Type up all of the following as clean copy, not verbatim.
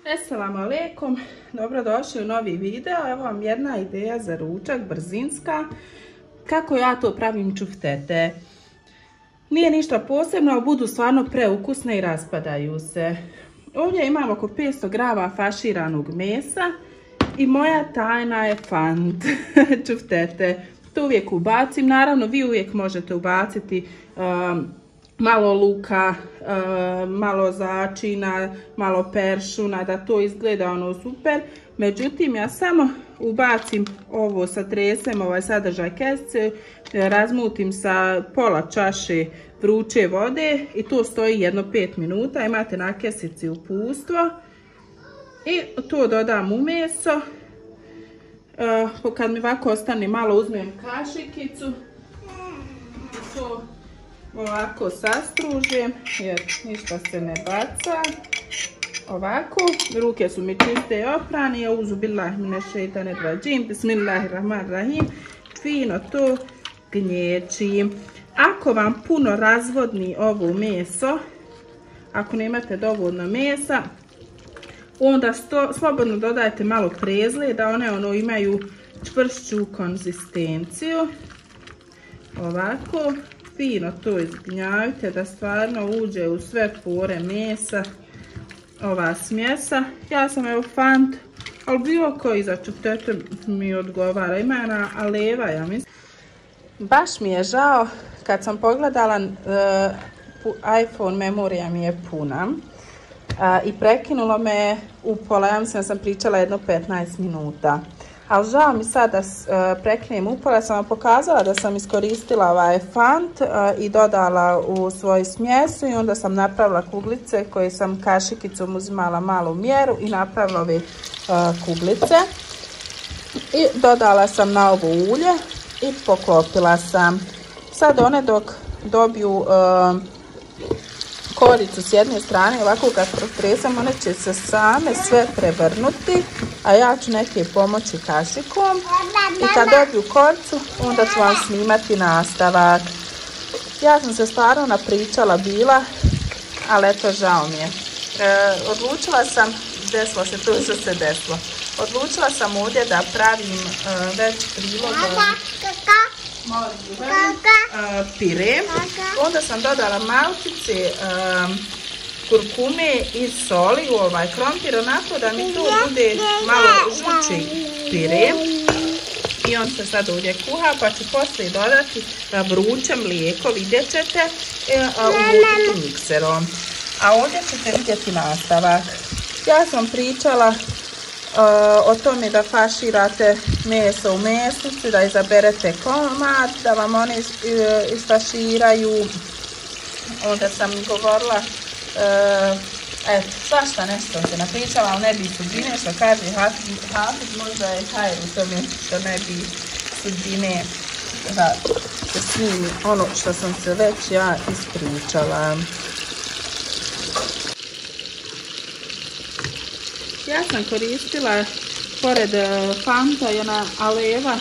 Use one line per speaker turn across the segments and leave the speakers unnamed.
Assalamu alaikum, dobrodošli u novi video. Evo vam jedna ideja za ručak, brzinska. Kako ja to pravim čuftete. Nije ništa posebno, ali budu stvarno preukusne i raspadaju se. Ovdje imam oko 500 grama faširanog mesa i moja tajna je fant čuftete. To uvijek ubacim, naravno vi uvijek možete ubaciti malo luka, malo začina, malo peršuna, da to izgleda ono super. Međutim, ja samo ubacim ovo, satresem ovaj sadržaj kesice, razmutim sa pola čaše vruće vode i to stoji jedno 5 minuta. Imate na kesici upustvo i to dodam u meso. Kad mi ovako ostane malo, uzmem kašikicu i to ovako sastružim jer ništa se ne baca. Ovako, ruke su mi čiste i oprane. Auzu billahi mine šeitanir racim, bismillahirrahmanirrahim. Fino to gnječim. Ako vam puno razvodni ovo meso, ako nemate dovoljno mesa, onda slobodno dodajte malo prezle da one imaju čvršću konzistenciju. Ovako, fino to izgnjavite da stvarno uđe u sve pore mesa ova smjesa. Ja sam evo fant, ali bilo koji za čuftete mi odgovara. Ima jedna aleva, ja mislim. Baš mi je žao kad sam pogledala, iPhone memorija mi je puna i prekinulo me upola. Ja mislim da sam pričala jedno 15 minuta. Ali žao mi sad da prekinem upola. Sam vam pokazala da sam iskoristila ovaj fant i dodala u svoju smjesu i onda sam napravila kuglice koje sam kašikicom uzimala malu mjeru i napravila ove kuglice. I dodala sam na ovo ulje i poklopila sam. Sad one dok dobiju koricu s jedne strane, ovako kad protresam, one će se same sve prevrnuti, a ja ću neke pomoći kašikom i kad dobiju koricu, onda ću vam snimati nastavak. Ja sam se stvarno napričala bila, ali eto, žao mi je. Odlučila sam, desilo se to što se desilo. Odlučila sam ovdje da pravim već prilog pire. Onda sam dodala malkice kurkume i soli u ovaj krompir, onako da mi to bude malo žući pire. I on se sad ovdje kuha, pa ću poslije dodati vruće mlijeko, vidjet ćete, uvutiti mikserom. A ovdje ćete vidjeti nastavak. Ja sam pričala o tome da faširate meso u mesnici, da izaberete komad, da vam oni isfaširaju. Onda sam govorila, eto, svašta nešto se napričala, ali ne bi sudbine, što kaže Hafiz, možda je hajr u tome što ne bi sudbine da se snimi ono što sam se već ja ispričala. Ja sam koristila pored fanta i ona aleva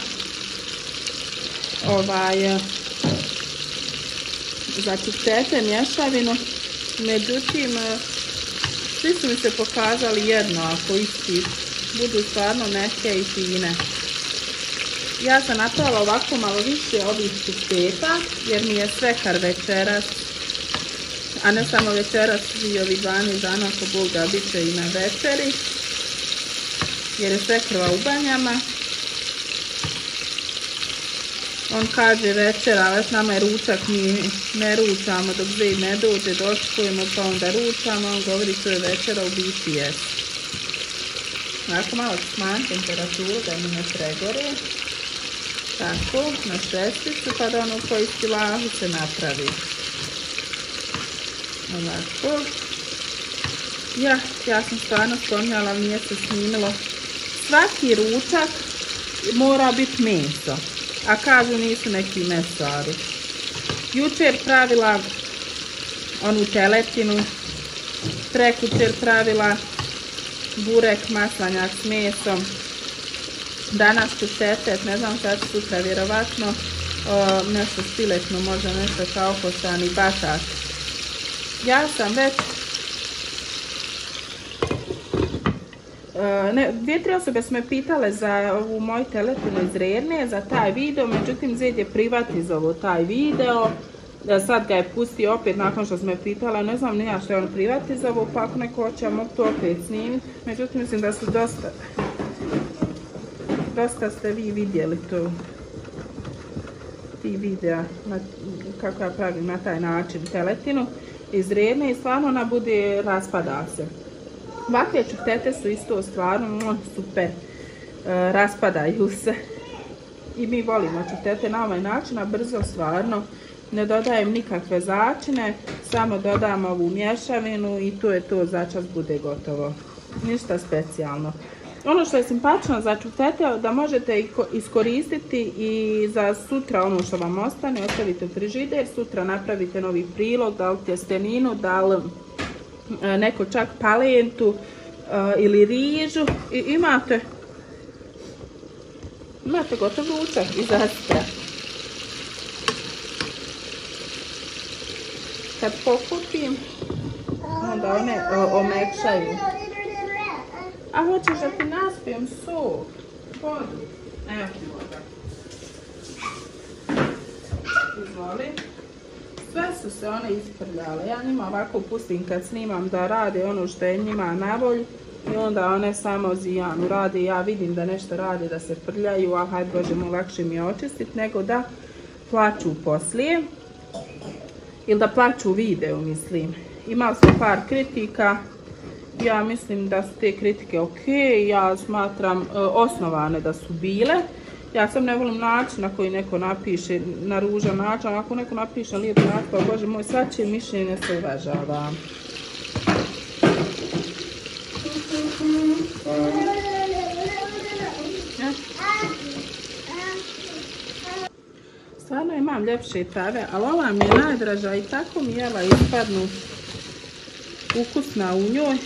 za čuftete mješavinu, međutim svi su mi se pokazali jednako isti, budu stvarno neke i fine. Ja sam napravila ovako malo više ovih čufteta jer mi je svekar večeras, a ne samo večeras, i ovi 12 dana ako Bog da bit će i na večeri, jer je svekrva u banjama. On kaže večera, već nama je ručak, mi ne ručamo dok Zed ne dođe, dočekujemo pa onda ručamo. On govori to je večera, u biti jest. Ovako malo ću smanjiti temperaturu da mi ne pregore. Tako, na šesticu, pa da ono koji stilahu se napravi. Ovako. Ja sam stvarno spominjala, nije se snimilo. Svaki ručak mora biti meso, a kažu nisu neki mesari. Jučer pravila onu teletinu, prekučer pravila burek, maslanjak s mesom, danas čuftete, ne znam šta ću sutra, vjerovatno nešto stiletno, možda nešto kao kostani batat. Ja sam već Dvije, tri osobe su me pitale za ovu moju teletinu iz Rerne, za taj video, međutim Zed je privatizovao taj video. Sad ga je pustio opet nakon što sam me pitala, ne znam nija što je on privatizovao, pa ako neko hoće ja mogu to opet snimiti. Međutim mislim da su dosta ste vi vidjeli to, ti videa kako ja pravim na taj način teletinu iz Rerne i stvarno ona bude, raspada se. Ovakve čuftete su isto stvarno super, raspadaju se i mi volimo čuftete na ovaj način, a brzo stvarno. Ne dodajem nikakve začine, samo dodam ovu mješavinu i to je to, začas bude gotovo. Ništa specijalno. Ono što je simpatično za čuftete je da možete iskoristiti i za sutra ono što vam ostane, ostavite u frižider, sutra napravite novi prilog, da li tjesteninu, da li neko čak palentu ili rižu i imate gotov ručak i zastra. Kad pokupim, onda one omekšaju. A hoćeš da ti naspijem sok? Vodu. Evo ti voda. Izvoli. Sve su se one isprljale. Ja njima ovako pustim kad snimam da rade ono što je njima na volju. I onda one samo zijanu rade. Ja vidim da nešto rade, da se prljaju. A hajde Bože mu, lakše mi je očistiti nego da plaču poslije. Ili da plaću u videu, mislim. Imali smo par kritika. Ja mislim da su te kritike ok. Ja smatram osnovane da su bile. Ja sam ne volim način na koji neko napiše na ružan način. Ako neko napiše na lijep način, pa Bože moj, svačije mišljenje se uvažava. Stvarno imam ljepše tave, ali ova mi je najdraža i tako mi jela ispadnu ukusna u njoj.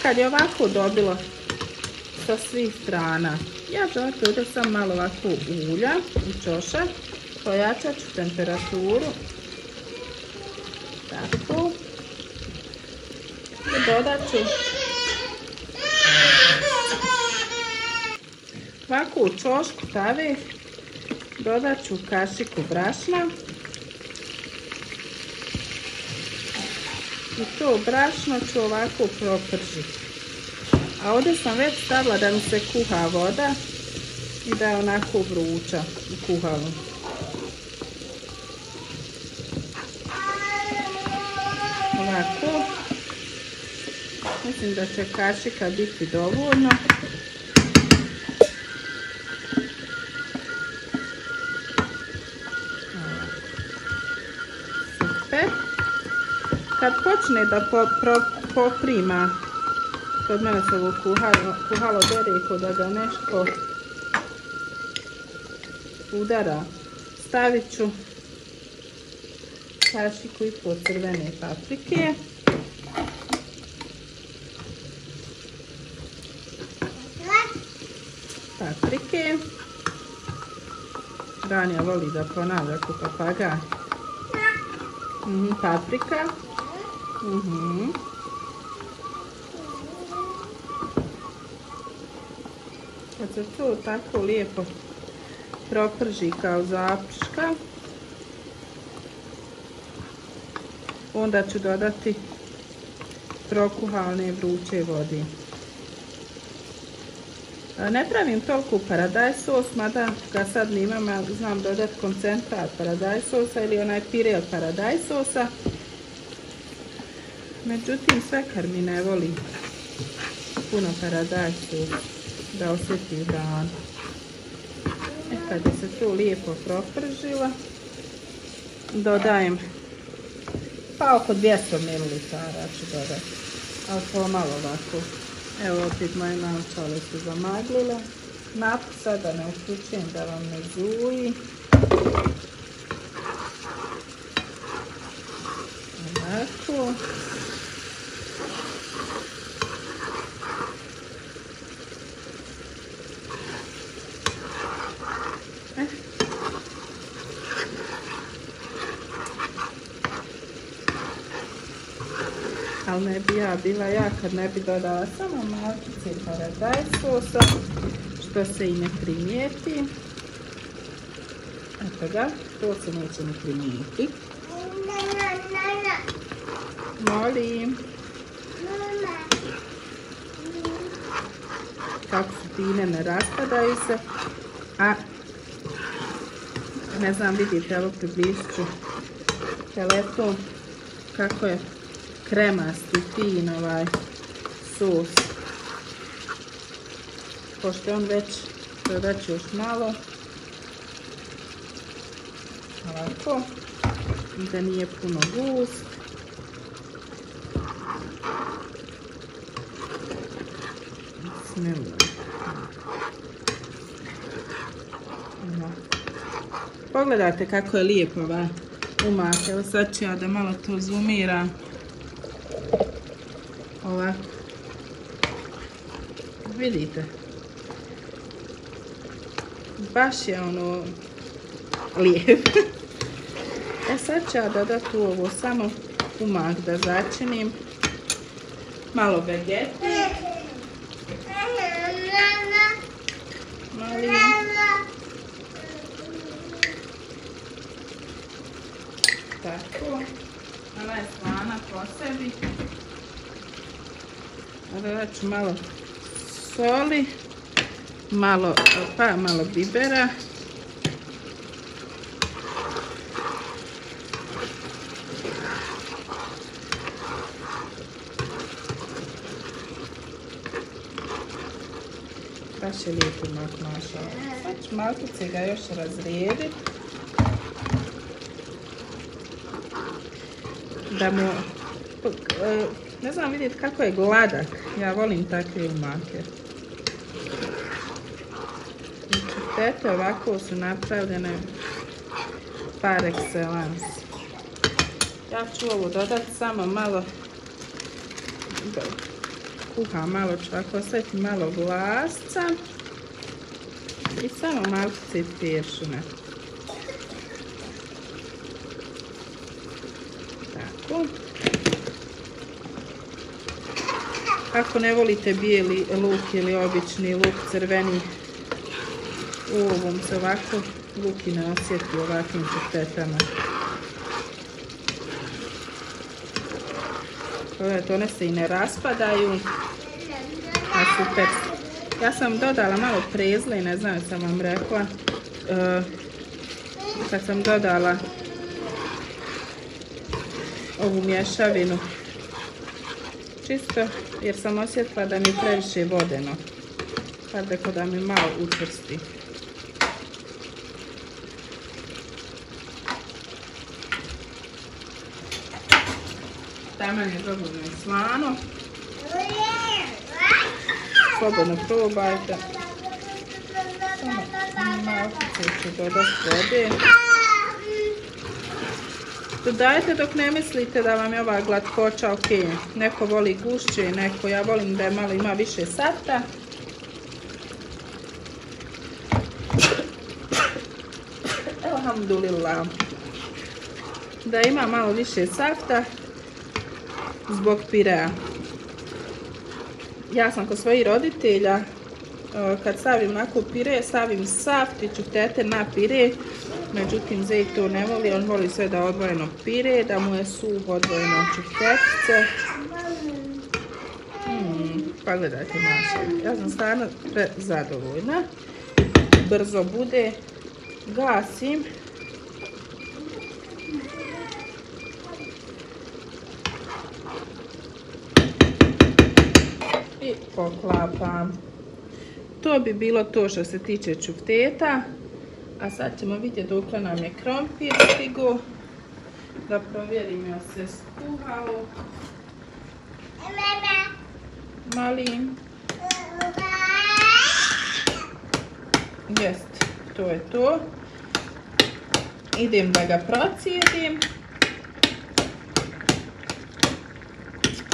Kad je ovako dobilo sa svih strana, ja ću ovdje sam malo ovako ulja i čoša, pojačat ću temperaturu, tako, i dodat ću ovako u čošku tave, dodat ću kašiku brašna i to brašno ću ovako propržiti. A ovdje sam već stavila da mi se kuha voda i da je onako vruća u kuhalu. Ovako. Mislim da će kašika biti dovoljno. Super. Kad počne da poprima, kod mene se ovo kuhalo dereko da ga nešto udara, stavit ću kašiku i po crvene paprike. Ranja voli da ponavlja ko papagaj. Paprika. Kad se to tako lijepo proprži kao zaprška, onda ću dodati prokuhane vruće vode. Ne pravim toliko paradajz sos, mada ga sad nimam, znam dodati koncentrat paradajz sosa ili onaj pire od paradajz sosa. Međutim, svekar mi ne voli puno paradajz sosa da osjeti hranu. Kad je se to lijepo propržila, dodajem pa oko 200 ml ću dodati, ali pomalo ovako. Evo opet moje naočale su zamaglile. Naput sada ne uključujem da vam ne zuji. Ovako. ali ne bi ja bila ja kad ne bi dodala samo malkice paradajz sosa, što se i ne primijeti. Eto ga, to se neće ni primijetiti. Molim. Kako su fine, ne raspadaju se. A ne znam, vidite, evo približit ću telefon kako je kremasti, fin ovaj sos. Pošto je on već, dodat ću još malo. Ovako. Da nije puno gust. Pogledajte kako je lijepo ovaj umak. Evo sad ću ja da malo to zoomiram. Ovako. Vidite. Baš je ono lijep. E sad ću ja dodati u ovo samo umak da začinim. Malo vegete. Molim. Tako. Ona je slana po sebi. Dodat ću malo soli. Malo bibera. Baš je lijepo umak, mašala. Sad ću malkice ga još razrijediti. Da mu, ne znam vidjeti kako je gladak. Ja volim takve umake. Čutete ovako su napravljene par excellence. Ja ću ovo dodati samo malo, kuham malo, ću ovako ostaviti malo glasca i samo malkice peršune. Tako. Ako ne volite bijeli luk ili obični luk, crveni, u ovom se ovako luk i ne osjeti ovakvim čutetama. One se i ne raspadaju, a super. Ja sam dodala malo prezle, ne znam sam vam rekla, kad sam dodala ovu mješavinu, čisto jer sam osjetila da mi je previše vodeno, pa tako da mi malo učvrsti. Taman je dovoljno i slano. Slobodno probajte. Samo malo ću dodati vode. Dodajte dok ne mislite da vam je ova glatkoća ok. Neko voli gušće, neko, ja volim da je malo ima više safta. Alhamdulillah. Da ima malo više safta zbog pirea. Ja sam kod svojih roditelja, kad stavim onako pire, stavim saft i čutete na pire. Međutim, Zej to ne voli, on voli sve da odvojeno pire, da mu je suho odvojeno čutetice. Pogledajte naše. Ja sam stvarno zadovoljna. Brzo bude. Gasim. I poklapam. To bi bilo to što se tiče čufteta. A sad ćemo vidjeti dokle nam je krompir stigo. Da provjerim jel se skuhao. Molim. Jest, to je to. Idem da ga procijedim.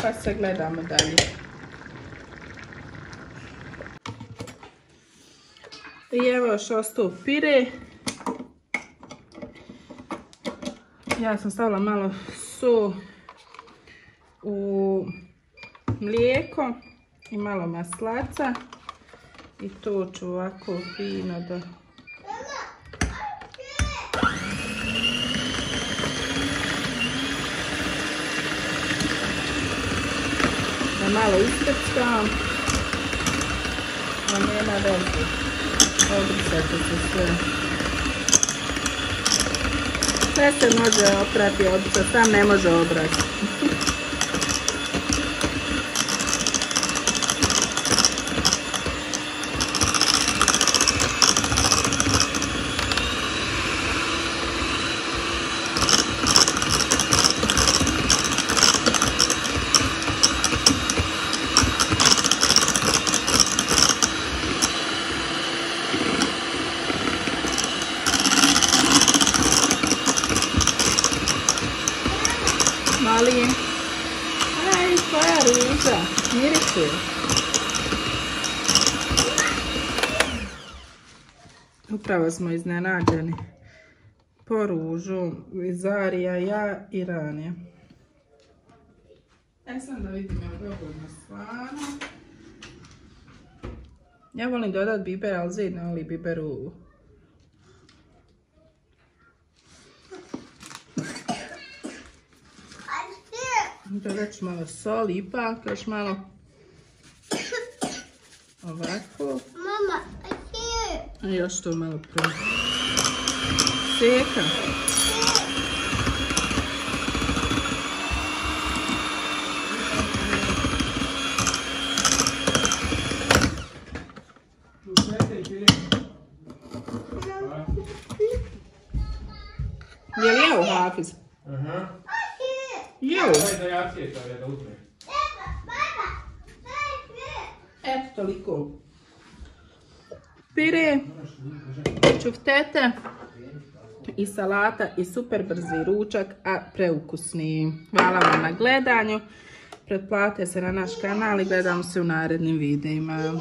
Pa se gledamo dalje. I evo još ostao pire. Ja sam stavila malo u mlijeko i malo maslaca i to ću ovako fino da malo isprskam, a nema veze, obrisat će se sve. Sve se može oprati, obrisat, sam ne može obrati. Mali, aj, koja ruža, mirisuje. Upravo smo iznenađeni po ružu, Vizarija, ja i Ranja. Sam da vidim je dovoljno slano. Ja volim dodat biber, ali Zid ne voli biber u... Dodat ću malo soli, ipak, još malo ovako. I još to malo seka. Je li jeo, Hafiz?
Aha.
Jeo.
Da ja cijetam, da uzmem.
Eto, toliko. Pire, čuftete i salata i super brzi ručak, a preukusni. Hvala vam na gledanju. Pretplatite se na naš kanal i gledamo se u narednim videima.